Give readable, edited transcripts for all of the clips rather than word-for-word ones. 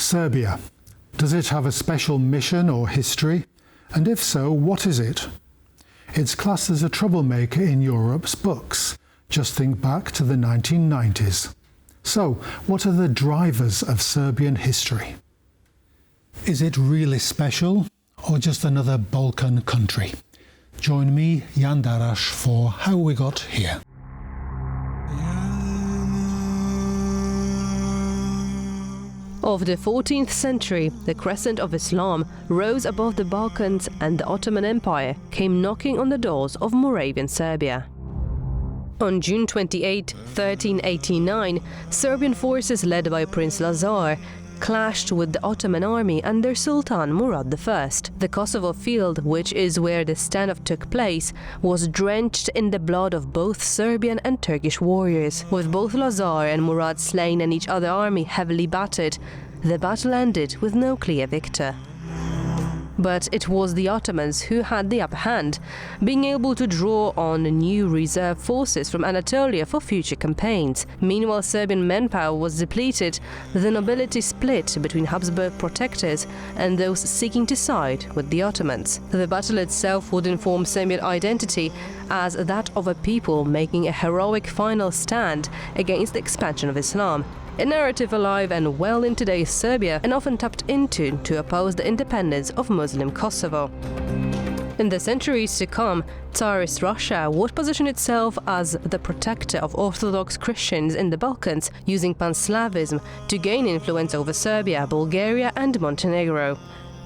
Serbia. Does it have a special mission or history? And if so, what is it? It's classed as a troublemaker in Europe's books. Just think back to the 1990s. So, what are the drivers of Serbian history? Is it really special, or just another Balkan country? Join me, Jan Darasz, for How We Got Here. Of the 14th century, the crescent of Islam rose above the Balkans, and the Ottoman Empire came knocking on the doors of Moravian Serbia. On June 28, 1389, Serbian forces led by Prince Lazar clashed with the Ottoman army under Sultan Murad I. The Kosovo field, which is where the standoff took place, was drenched in the blood of both Serbian and Turkish warriors. With both Lazar and Murad slain and each other army heavily battered, the battle ended with no clear victor. But it was the Ottomans who had the upper hand, being able to draw on new reserve forces from Anatolia for future campaigns. Meanwhile, Serbian manpower was depleted, the nobility split between Habsburg protectors and those seeking to side with the Ottomans. The battle itself would inform Serbian identity as that of a people making a heroic final stand against the expansion of Islam. A narrative alive and well in today's Serbia and often tapped into to oppose the independence of Muslim Kosovo. In the centuries to come, Tsarist Russia would position itself as the protector of Orthodox Christians in the Balkans, using pan-Slavism to gain influence over Serbia, Bulgaria and Montenegro.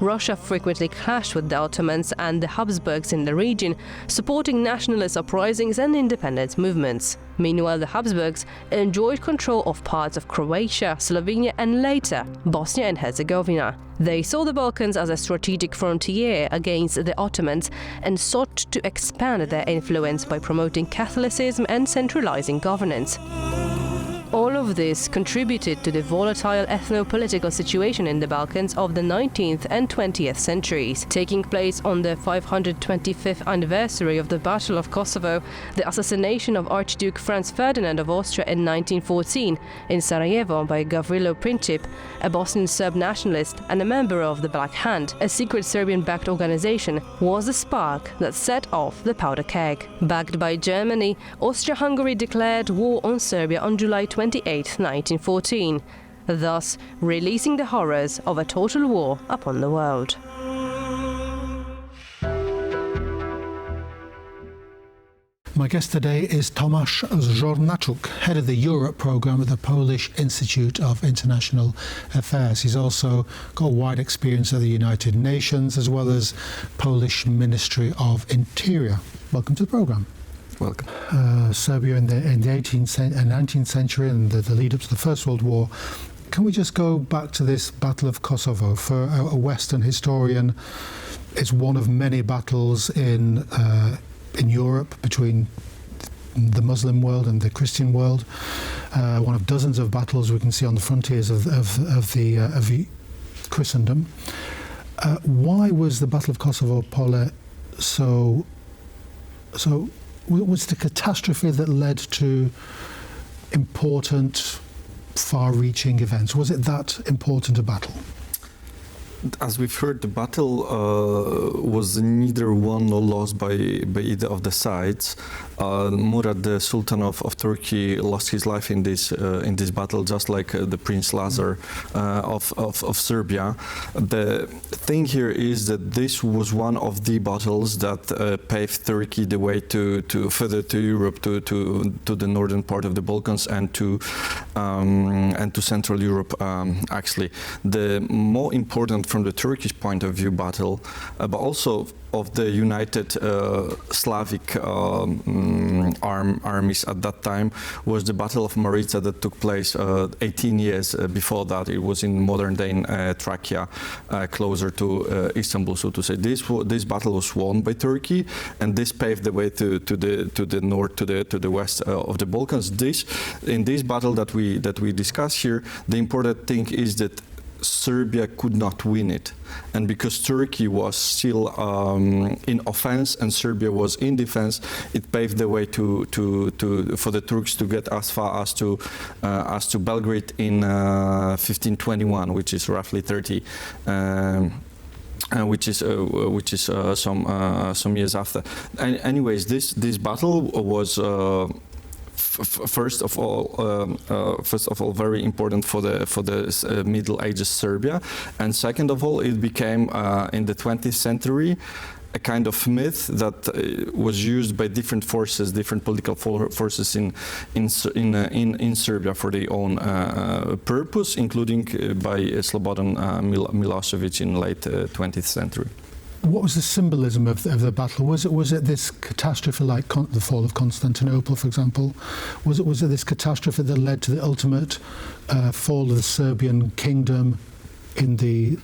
Russia frequently clashed with the Ottomans and the Habsburgs in the region, supporting nationalist uprisings and independence movements. Meanwhile, the Habsburgs enjoyed control of parts of Croatia, Slovenia and later Bosnia and Herzegovina. They saw the Balkans as a strategic frontier against the Ottomans and sought to expand their influence by promoting Catholicism and centralizing governance. All of this contributed to the volatile ethno-political situation in the Balkans of the 19th and 20th centuries. Taking place on the 525th anniversary of the Battle of Kosovo, the assassination of Archduke Franz Ferdinand of Austria in 1914 in Sarajevo by Gavrilo Princip, a Bosnian Serb nationalist and a member of the Black Hand, a secret Serbian-backed organization, was the spark that set off the powder keg. Backed by Germany, Austria-Hungary declared war on Serbia on July 28, 1914, thus releasing the horrors of a total war upon the world. My guest today is Tomasz Żornaczuk, head of the Europe programme at the Polish Institute of International Affairs. He's also got wide experience at the United Nations as well as Polish Ministry of Interior. Welcome to the programme. Welcome. Serbia in the 18th and 19th century and the lead up to the First World War. Can we just go back to this Battle of Kosovo? For a Western historian, it's one of many battles in Europe between the Muslim world and the Christian world. One of dozens of battles we can see on the frontiers of the Christendom. Why was the Battle of Kosovo, Pole, so was the catastrophe that led to important, far-reaching events? Was it that important a battle? As we've heard, the battle was neither won nor lost by either of the sides. Murad, the Sultan of Turkey, lost his life in this battle, just like the Prince Lazar of Serbia. The thing here is that this was one of the battles that paved Turkey the way to further to Europe, to the northern part of the Balkans and to Central Europe. Actually, the more important from the Turkish point of view battle, but also of the united Slavic armies at that time, was the Battle of Maritsa that took place 18 years before that. It was in modern-day Thracia, closer to Istanbul, so to say. This battle was won by Turkey, and this paved the way to the north, to the west of the Balkans. In this battle that we discuss here, the important thing is that Serbia could not win it, and because Turkey was still in offense and Serbia was in defense, it paved the way for the Turks to get as far as to Belgrade in 1521, which is roughly 30. Which is some years after. Anyways, this battle was. First of all, very important for the Middle Ages Serbia, and second of all, it became in the 20th century a kind of myth that was used by different forces, different political forces in Serbia for their own purpose, including by Slobodan Milosevic in late 20th century. What was the symbolism of the battle? Was it this catastrophe like the fall of Constantinople, for example? Was it this catastrophe that led to the ultimate fall of the Serbian kingdom in the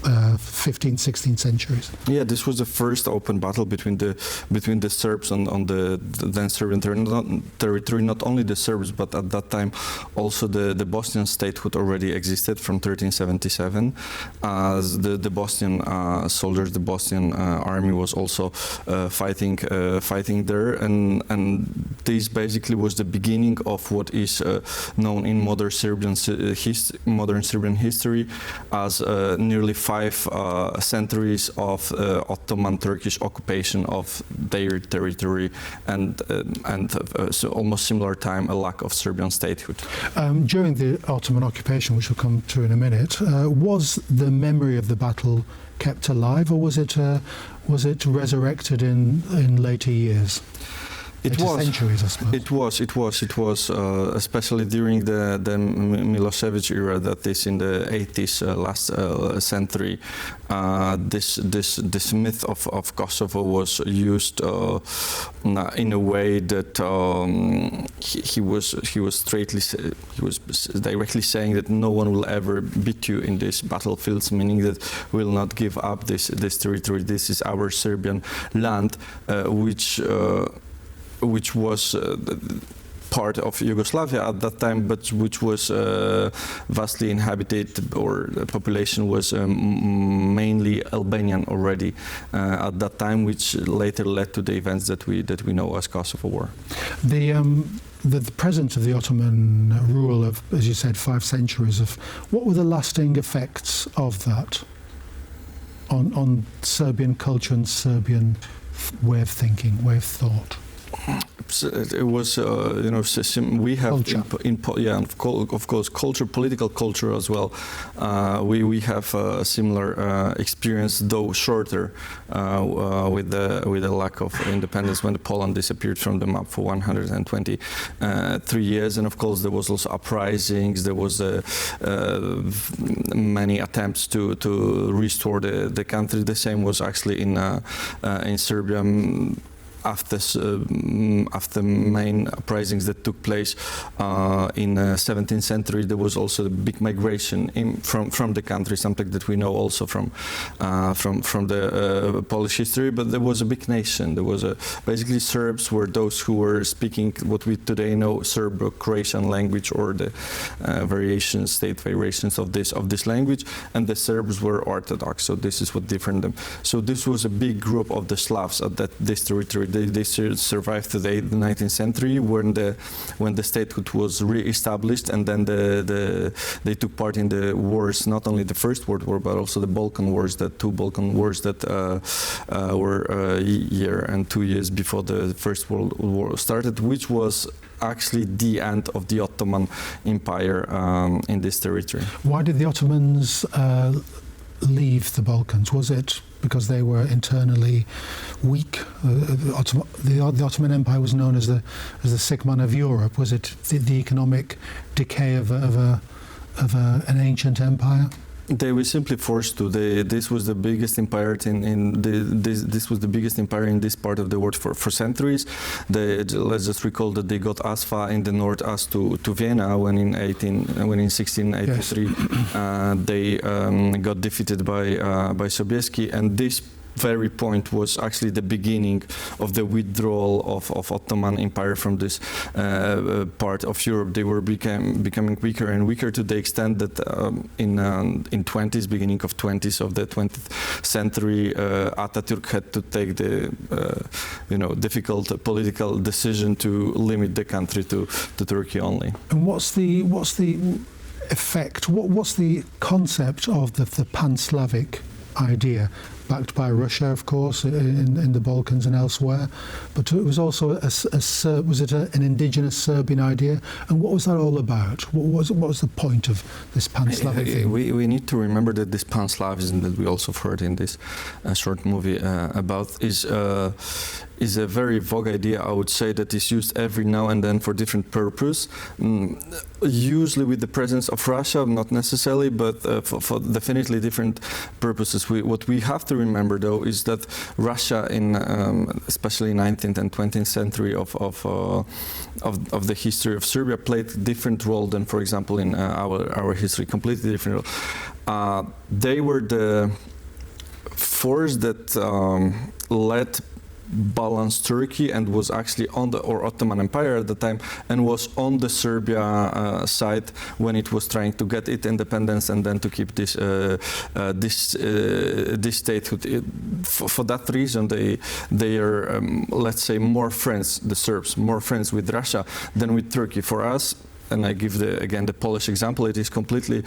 15th, 16th centuries? Yeah, this was the first open battle between the Serbs on the then Serbian territory. Not only the Serbs, but at that time also the Bosnian statehood already existed from 1377. The Bosnian soldiers, the Bosnian army was also fighting there, and this basically was the beginning of what is known in modern Serbian history as nearly 5 centuries of Ottoman Turkish occupation of their territory, and so almost similar time a lack of Serbian statehood. During the Ottoman occupation, which we'll come to in a minute, was the memory of the battle kept alive, or was it resurrected in later years? It was centuries, I suppose. It was, especially during the Milosevic era, that is in the 80s, last century. This myth of Kosovo was used in a way that he was directly saying that no one will ever beat you in these battlefields, meaning that we will not give up this territory. This is our Serbian land, which was part of Yugoslavia at that time, but which was vastly inhabited, or the population was mainly Albanian already at that time, which later led to the events that we know as Kosovo War. The presence of the Ottoman rule of, as you said, 5 centuries of, what were the lasting effects of that on Serbian culture and Serbian way of thinking, way of thought? It was, we have of course, culture, political culture as well. We have a similar experience, though shorter, with the lack of independence when Poland disappeared from the map for 123 years, and of course there was also uprisings. There was many attempts to restore the country. The same was actually in Serbia. After main uprisings that took place in 17th century, there was also a big migration from the country, something that we know also from the Polish history. But there was a big nation. There was basically Serbs were those who were speaking what we today know Serbo-Croatian language, or the state variations of this language, and the Serbs were Orthodox. So this is what different them. So this was a big group of the Slavs at this territory. They survived to the 19th century when the statehood was re-established, and then they took part in the wars, not only the First World War but also the Balkan wars, the 2 Balkan wars that were a year and 2 years before the First World War started, which was actually the end of the Ottoman Empire in this territory. Why did the Ottomans leave the Balkans? Was it because they were internally weak? The Ottoman Empire was known as the sick man of Europe. Was it the economic decay of an ancient empire? They were simply forced to. This was the biggest empire this was the biggest empire in this part of the world for centuries. Let's just recall that they got as far in the north as to Vienna when in 1683 yes. They got defeated by Sobieski, and this very point was actually the beginning of the withdrawal of Ottoman Empire from this part of Europe. They were becoming weaker and weaker to the extent that in 20s, beginning of 20s of the 20th century, Atatürk had to take the difficult political decision to limit the country to Turkey only. And what's the effect? What's the concept of the pan-Slavic idea, backed by Russia, of course, in the Balkans and elsewhere, but it was also an indigenous Serbian idea, and what was that all about? What was the point of this pan-Slavic thing? We need to remember that this pan-Slavism that we also heard in this short movie about is a very vague idea, I would say, that is used every now and then for different purpose. Usually with the presence of Russia, not necessarily, but for definitely different purposes. What we have to remember, though, is that Russia, in especially 19th and 20th century of the history of Serbia, played a different role than, for example, in our history, completely different role. They were the force that led balanced Turkey and was actually on the Ottoman Empire at the time, and was on the Serbia side when it was trying to get its independence and then to keep this statehood. For that reason, they are let's say more friends, the Serbs, more friends with Russia than with Turkey. For us, and I give again the Polish example, it is completely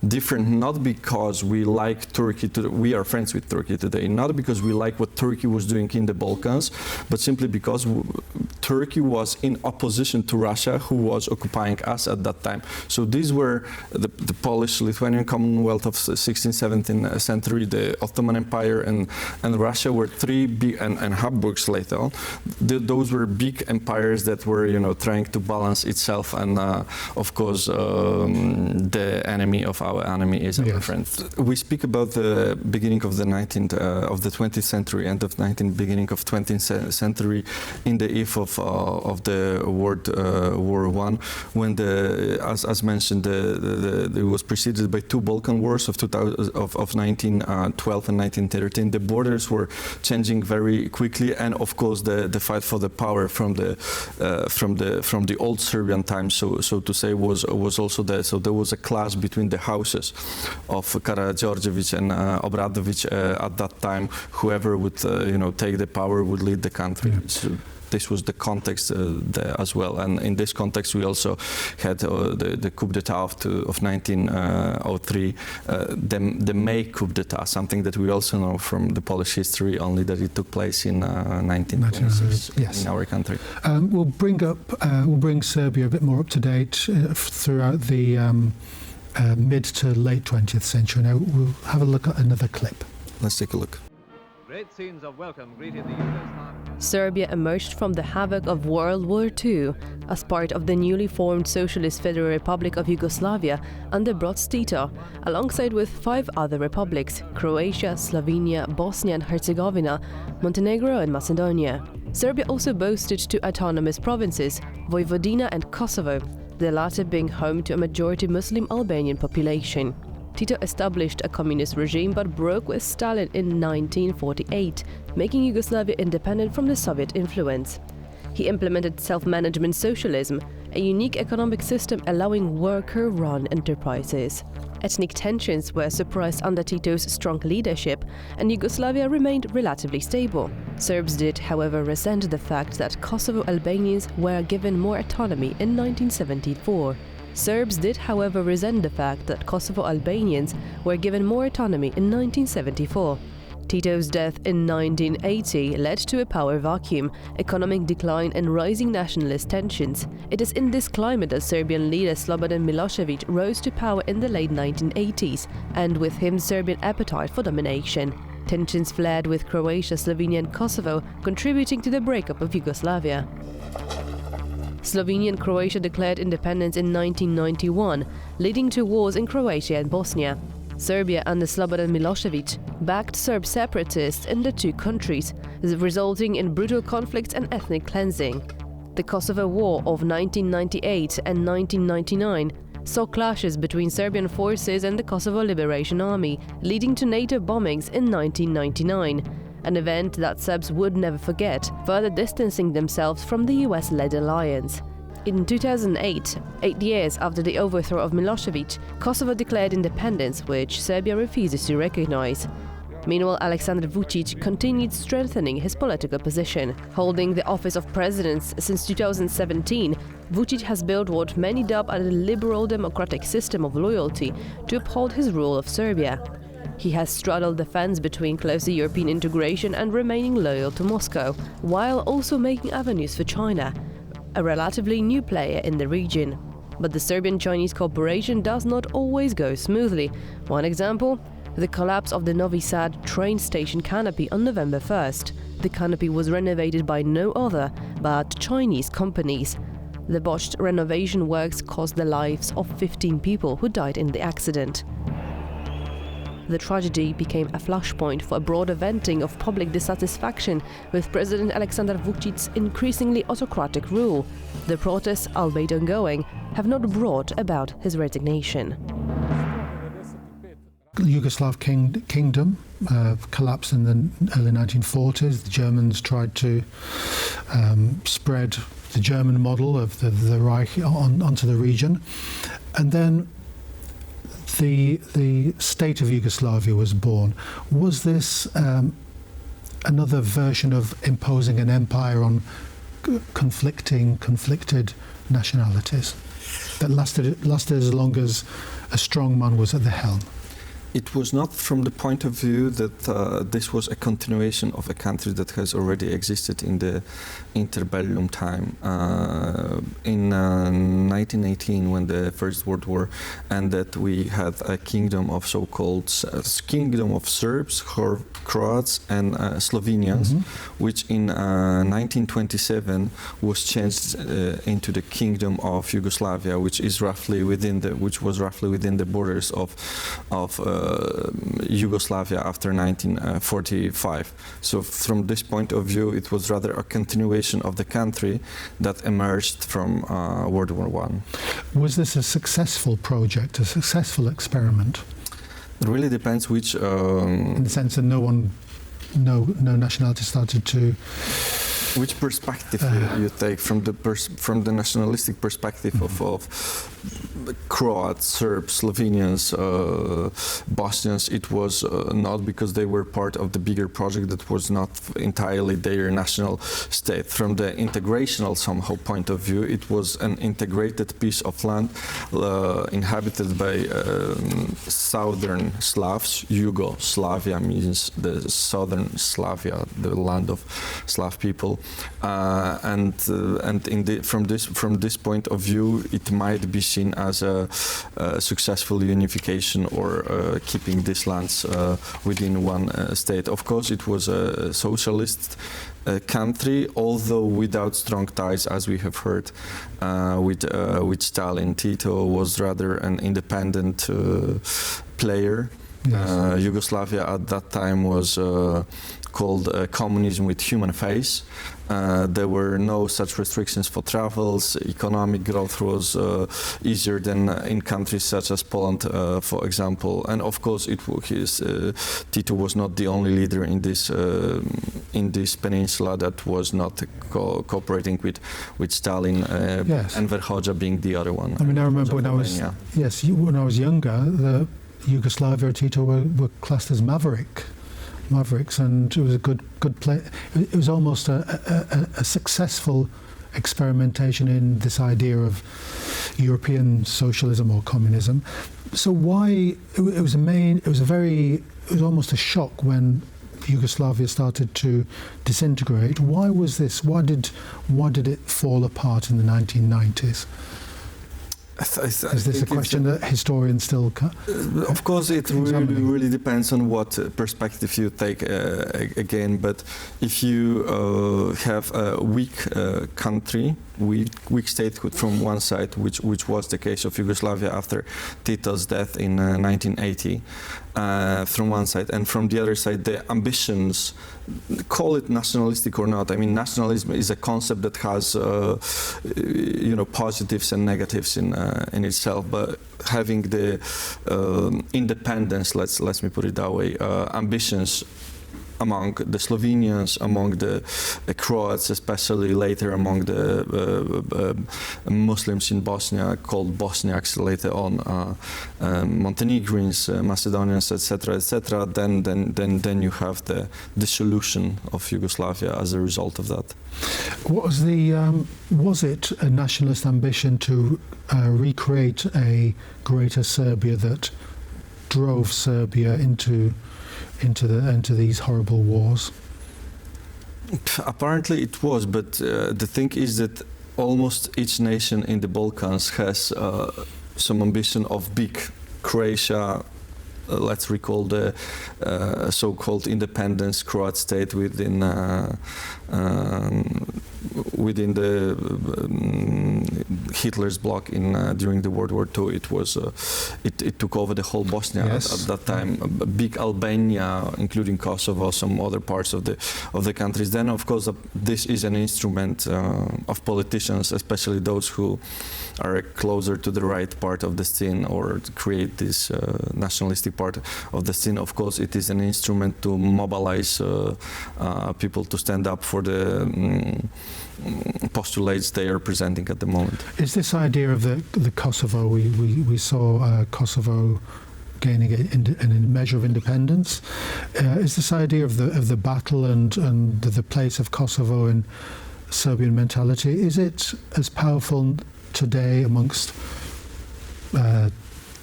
different, not because we like Turkey, we are friends with Turkey today, not because we like what Turkey was doing in the Balkans, but simply because Turkey was in opposition to Russia, who was occupying us at that time. So these were the Polish-Lithuanian Commonwealth of 16th, 17th century, the Ottoman Empire and Russia were three big, and Habsburgs later on. Those were big empires that were, trying to balance itself, and of course, the enemy of our enemy is our friend. We speak about the beginning of the 20th century, end of 19th, beginning of 20th century, in the eve of the World War I, when as mentioned, it was preceded by two Balkan wars of 1912 and 1913. The borders were changing very quickly, and of course, the fight for the power from the old Serbian times, so to say, was also there. So there was a clash between the houses of Karađorđević and Obradović at that time. Whoever would take the power would lead the country. Yeah. So this was the context there as well, and in this context we also had the coup d'état of 1903, the May coup d'état, something that we also know from the Polish history, only that it took place in 1926 in our country. We'll bring Serbia a bit more up to date throughout the mid to late 20th century. Now we'll have a look at another clip. Let's take a look. Great scenes of welcome greeted the Yugoslavia. Serbia emerged from the havoc of World War II as part of the newly formed Socialist Federal Republic of Yugoslavia under Broz Tito, alongside with 5 other republics: Croatia, Slovenia, Bosnia and Herzegovina, Montenegro and Macedonia. Serbia also boasted 2 autonomous provinces, Vojvodina and Kosovo, the latter being home to a majority Muslim Albanian population. Tito established a communist regime but broke with Stalin in 1948, making Yugoslavia independent from the Soviet influence. He implemented self-management socialism, a unique economic system allowing worker-run enterprises. Ethnic tensions were suppressed under Tito's strong leadership, and Yugoslavia remained relatively stable. Serbs did, however, resent the fact that Kosovo Albanians were given more autonomy in 1974. Serbs did, however, resent the fact that Kosovo Albanians were given more autonomy in 1974. Tito's death in 1980 led to a power vacuum, economic decline and rising nationalist tensions. It is in this climate that Serbian leader Slobodan Milošević rose to power in the late 1980s, and with him Serbian appetite for domination. Tensions flared with Croatia, Slovenia and Kosovo, contributing to the breakup of Yugoslavia. Slovenia and Croatia declared independence in 1991, leading to wars in Croatia and Bosnia. Serbia under Slobodan Milošević backed Serb separatists in the 2 countries, resulting in brutal conflicts and ethnic cleansing. The Kosovo War of 1998 and 1999 saw clashes between Serbian forces and the Kosovo Liberation Army, leading to NATO bombings in 1999. an event that Serbs would never forget, further distancing themselves from the US-led alliance. In 2008, 8 years after the overthrow of Milosevic, Kosovo declared independence, which Serbia refuses to recognize. Meanwhile, Aleksandar Vučić continued strengthening his political position. Holding the office of president since 2017, Vučić has built what many dub a liberal democratic system of loyalty to uphold his rule of Serbia. He has straddled the fence between closer European integration and remaining loyal to Moscow, while also making avenues for China, a relatively new player in the region. But the Serbian-Chinese cooperation does not always go smoothly. One example, the collapse of the Novi Sad train station canopy on November 1st. The canopy was renovated by no other but Chinese companies. The botched renovation works cost the lives of 15 people who died in the accident. The tragedy became a flashpoint for a broader venting of public dissatisfaction with President Aleksandar Vučić's increasingly autocratic rule. The protests, albeit ongoing, have not brought about his resignation. Yugoslav kingdom collapsed in the early 1940s. The Germans tried to spread the German model of the Reich onto the region. And then the state of Yugoslavia was born. Was this another version of imposing an empire on conflicted nationalities that lasted as long as a strong man was at the helm? It was not from the point of view that this was a continuation of a country that has already existed in the interbellum time. In 1918, when the First World War ended, we had a kingdom of so-called kingdom of Serbs, Croats, and Slovenians, which in 1927 was changed into the kingdom of Yugoslavia, which was roughly within the borders of Yugoslavia after 1945. So from this point of view, it was rather a continuation of the country that emerged from World War I. Was this a successful project, a successful experiment? It really depends which... in the sense that no nationality started to... Which perspective you take from the nationalistic perspective of Croats, Serbs, Slovenians, Bosnians? It was not because they were part of the bigger project that was not entirely their national state. From the integrational somehow point of view, it was an integrated piece of land inhabited by southern Slavs. Yugoslavia means the southern Slavia, the land of Slav people. From this point of view, it might be seen as a successful unification or keeping these lands within one state. Of course, it was a socialist country, although without strong ties, as we have heard, with Stalin. Tito was rather an independent player. Yes. Yugoslavia at that time was called communism with human face. There were no such restrictions for travels. Economic growth was easier than in countries such as Poland, for example. And of course, Tito was not the only leader in this peninsula that was not cooperating with Stalin, yes. And Verhoja being the other one. I mean, I remember when I was younger, the Yugoslavia or Tito were classed as mavericks, and it was a good play. It was almost a successful experimentation in this idea of European socialism or communism. So why it was almost a shock when Yugoslavia started to disintegrate. Why was this? Why did it fall apart in the 1990s? Is this a question that historians still... Of course, it really depends on what perspective you take again, but if you have a weak country, weak statehood from one side, which was the case of Yugoslavia after Tito's death in 1980, from one side, and from the other side, the ambitions, call it nationalistic or not. I mean, nationalism is a concept that has, positives and negatives in itself. But having the independence, let me put it that way, ambitions among the Slovenians, among the Croats, especially later among the Muslims in Bosnia, called Bosniaks later on, Montenegrins, Macedonians, etc., etc. Then you have the dissolution of Yugoslavia as a result of that. What was was it a nationalist ambition to recreate a greater Serbia that drove Serbia into these horrible wars? Apparently it was, but the thing is that almost each nation in the Balkans has some ambition of big Croatia. Let's recall the so-called independence Croat state within the Hitler's bloc during the World War II. It was it took over the whole Bosnia at that time. A big Albania, including Kosovo, some other parts of the countries. Then, of course, this is an instrument of politicians, especially those who are closer to the right part of the scene, or to create this nationalistic part of the scene. Of course, it is an instrument to mobilize people to stand up for the postulates they are presenting at the moment. Is this idea of the Kosovo, we saw Kosovo gaining a measure of independence, is this idea of the battle and the place of Kosovo in Serbian mentality, is it as powerful today amongst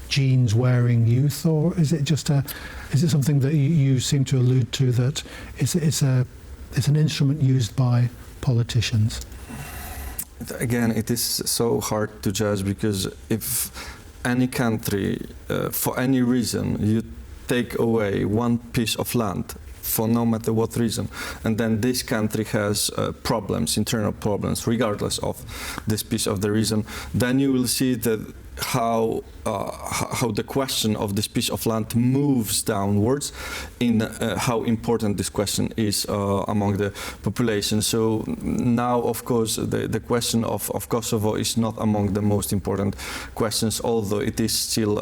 jeans-wearing youth, or is it just is it something that you seem to allude to, that it's an instrument used by politicians? Again, it is so hard to judge, because if any country, for any reason, you take away one piece of land, for no matter what reason, and then this country has problems, internal problems, regardless of this piece of the reason, then you will see that how the question of this piece of land moves downwards in how important this question is among the population. So now, of course, the question of Kosovo is not among the most important questions, although it is still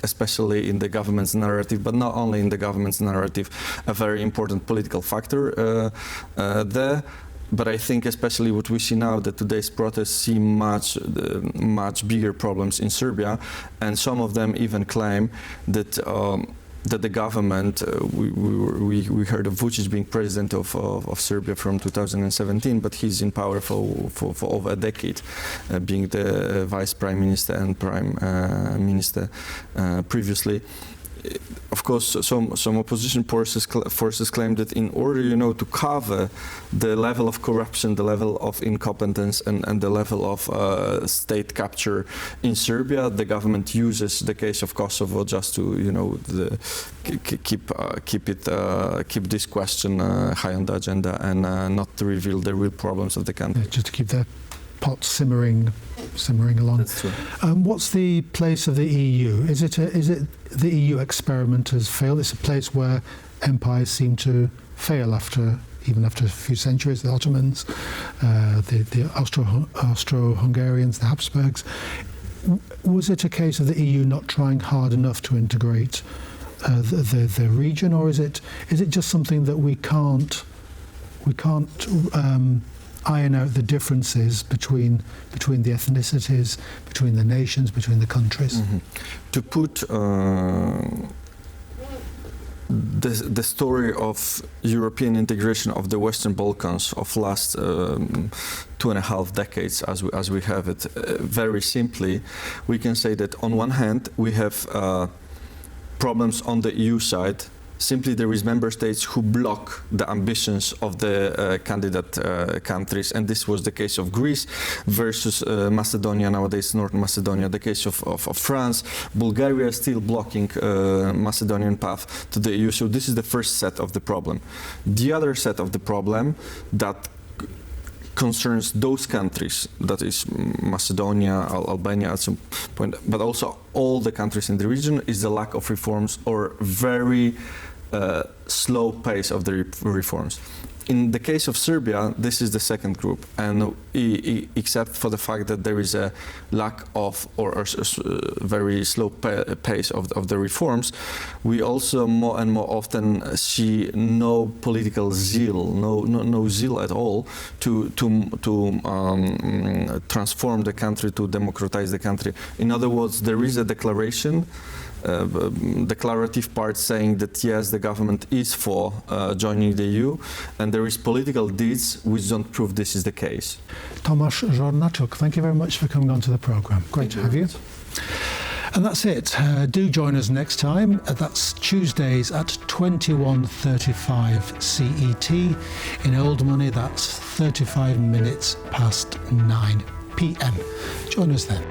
especially in the government's narrative, but not only in the government's narrative, a very important political factor there. But I think especially what we see now, that today's protests see much bigger problems in Serbia, and some of them even claim that the government, we heard of Vučić being president of Serbia from 2017, but he's in power for over a decade, being the vice prime minister and prime minister previously. Of course, some opposition forces claim that in order, to cover the level of corruption, the level of incompetence, and the level of state capture in Serbia, the government uses the case of Kosovo just to, keep this question high on the agenda, and not to reveal the real problems of the country. Just to keep the pot simmering along. That's true. What's the place of the EU? Is it the EU experiment has failed? It's a place where empires seem to fail even after a few centuries. The Ottomans, the Austro-Hungarians, the Habsburgs. Was it a case of the EU not trying hard enough to integrate the region, or is it just something that we can't iron out the differences between the ethnicities, between the nations, between the countries? Mm-hmm. To put the story of European integration of the Western Balkans of last 2.5 decades, as we have it, very simply, we can say that on one hand we have problems on the EU side. Simply, there is member states who block the ambitions of the candidate countries, and this was the case of Greece versus Macedonia, nowadays North Macedonia, the case of France. Bulgaria is still blocking Macedonian path to the EU, so this is the first set of the problem. The other set of the problem that concerns those countries, that is Macedonia, Albania at some point, but also all the countries in the region, is the lack of reforms or very slow pace of the reforms. In the case of Serbia, this is the second group, and except for the fact that there is a lack of or very slow pace of the reforms, we also more and more often see no political zeal, no zeal at all to transform the country, to democratize the country. In other words, there is a declaration. Declarative part saying that yes, the government is for joining the EU, and there is political deeds which don't prove this is the case. Tomasz Żornaczuk, thank you very much for coming on to the programme. Great to have you. And that's it. Do join us next time. That's Tuesdays at 21:35 CET. In old money, that's 35 minutes past 9 p.m. Join us then.